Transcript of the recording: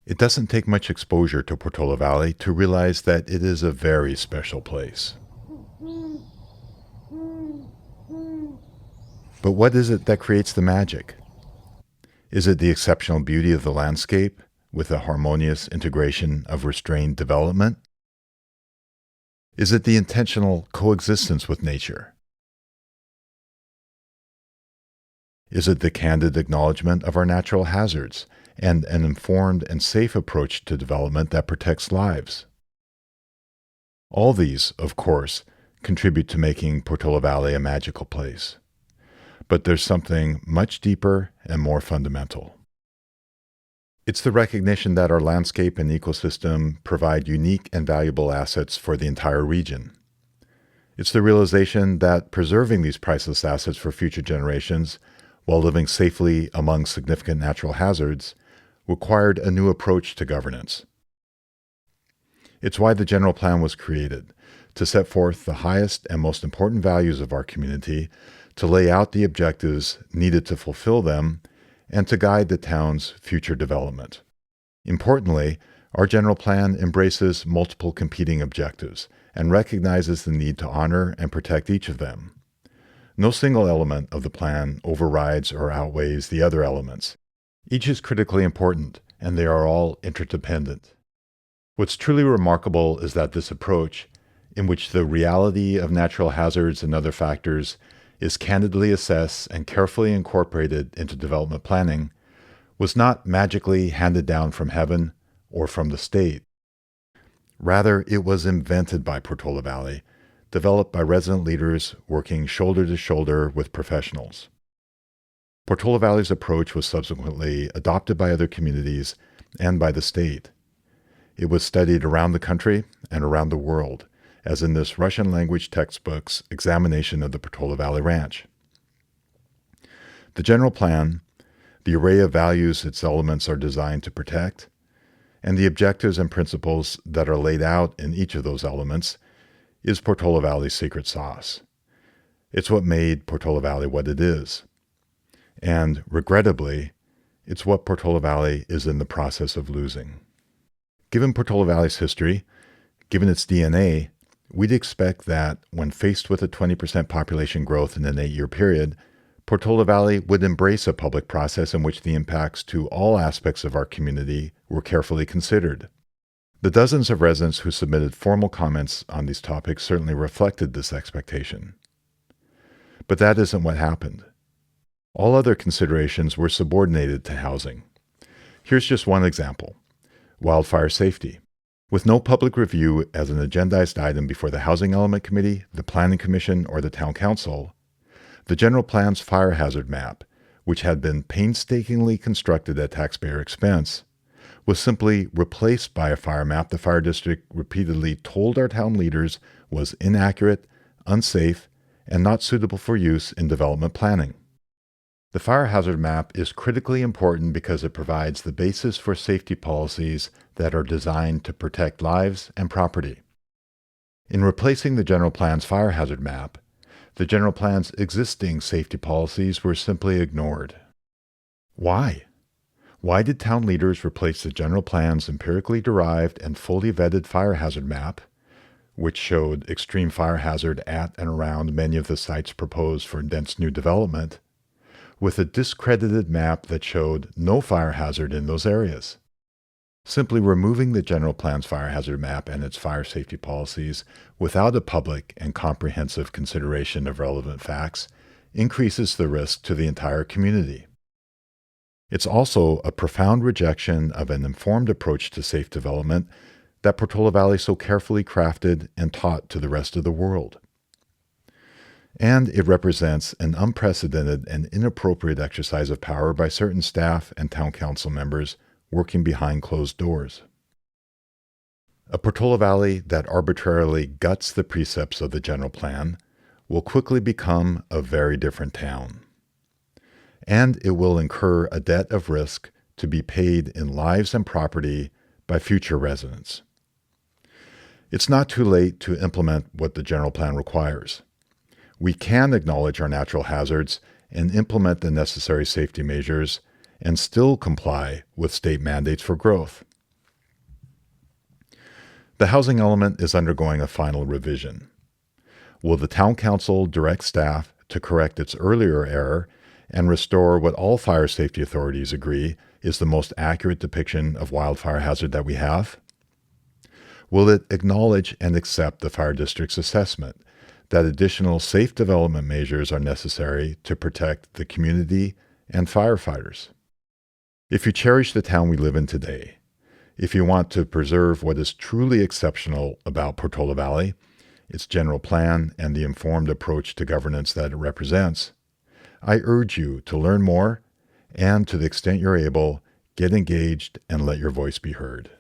It doesn't take much exposure to Portola Valley to realize that it is a very special place. But what is it that creates the magic? Is it the exceptional beauty of the landscape with a harmonious integration of restrained development? Is it the intentional coexistence with nature? Is it the candid acknowledgement of our natural hazards and an informed and safe approach to development that protects lives? All these, of course, contribute to making Portola Valley a magical place. But there's something much deeper and more fundamental. It's the recognition that our landscape and ecosystem provide unique and valuable assets for the entire region. It's the realization that preserving these priceless assets for future generations while living safely among significant natural hazards required a new approach to governance. It's why the general plan was created, to set forth the highest and most important values of our community, to lay out the objectives needed to fulfill them, and to guide the town's future development. Importantly, our general plan embraces multiple competing objectives and recognizes the need to honor and protect each of them. No single element of the plan overrides or outweighs the other elements. Each is critically important, and they are all interdependent. What's truly remarkable is that this approach, in which the reality of natural hazards and other factors is candidly assessed and carefully incorporated into development planning, was not magically handed down from heaven or from the state. Rather, it was invented by Portola Valley, developed by resident leaders working shoulder to shoulder with professionals. Portola Valley's approach was subsequently adopted by other communities and by the state. It was studied around the country and around the world, as in this Russian language textbook's examination of the Portola Valley Ranch. The general plan, the array of values its elements are designed to protect, and the objectives and principles that are laid out in each of those elements is Portola Valley's secret sauce. It's what made Portola Valley what it is. And, regrettably, it's what Portola Valley is in the process of losing. Given Portola Valley's history, given its DNA, we'd expect that, when faced with a 20% population growth in an 8-year period, Portola Valley would embrace a public process in which the impacts to all aspects of our community were carefully considered. The dozens of residents who submitted formal comments on these topics certainly reflected this expectation. But that isn't what happened. All other considerations were subordinated to housing. Here's just one example: wildfire safety. With no public review as an agendized item before the Housing Element Committee, the Planning Commission, or the Town Council, the General Plan's fire hazard map, which had been painstakingly constructed at taxpayer expense, was simply replaced by a fire map the fire district repeatedly told our town leaders was inaccurate, unsafe, and not suitable for use in development planning. The fire hazard map is critically important because it provides the basis for safety policies that are designed to protect lives and property. In replacing the general plan's fire hazard map, the general plan's existing safety policies were simply ignored. Why? Why did town leaders replace the general plan's empirically derived and fully vetted fire hazard map, which showed extreme fire hazard at and around many of the sites proposed for dense new development, with a discredited map that showed no fire hazard in those areas? Simply removing the general plan's fire hazard map and its fire safety policies without a public and comprehensive consideration of relevant facts increases the risk to the entire community. It's also a profound rejection of an informed approach to safe development that Portola Valley so carefully crafted and taught to the rest of the world. And it represents an unprecedented and inappropriate exercise of power by certain staff and town council members working behind closed doors. A Portola Valley that arbitrarily guts the precepts of the general plan will quickly become a very different town. And it will incur a debt of risk to be paid in lives and property by future residents. It's not too late to implement what the general plan requires. We can acknowledge our natural hazards and implement the necessary safety measures and still comply with state mandates for growth. The housing element is undergoing a final revision. Will the Town Council direct staff to correct its earlier error and restore what all fire safety authorities agree is the most accurate depiction of wildfire hazard that we have? Will it acknowledge and accept the fire district's assessment that additional safe development measures are necessary to protect the community and firefighters? If you cherish the town we live in today, if you want to preserve what is truly exceptional about Portola Valley, its general plan, and the informed approach to governance that it represents, I urge you to learn more and, to the extent you're able, get engaged and let your voice be heard.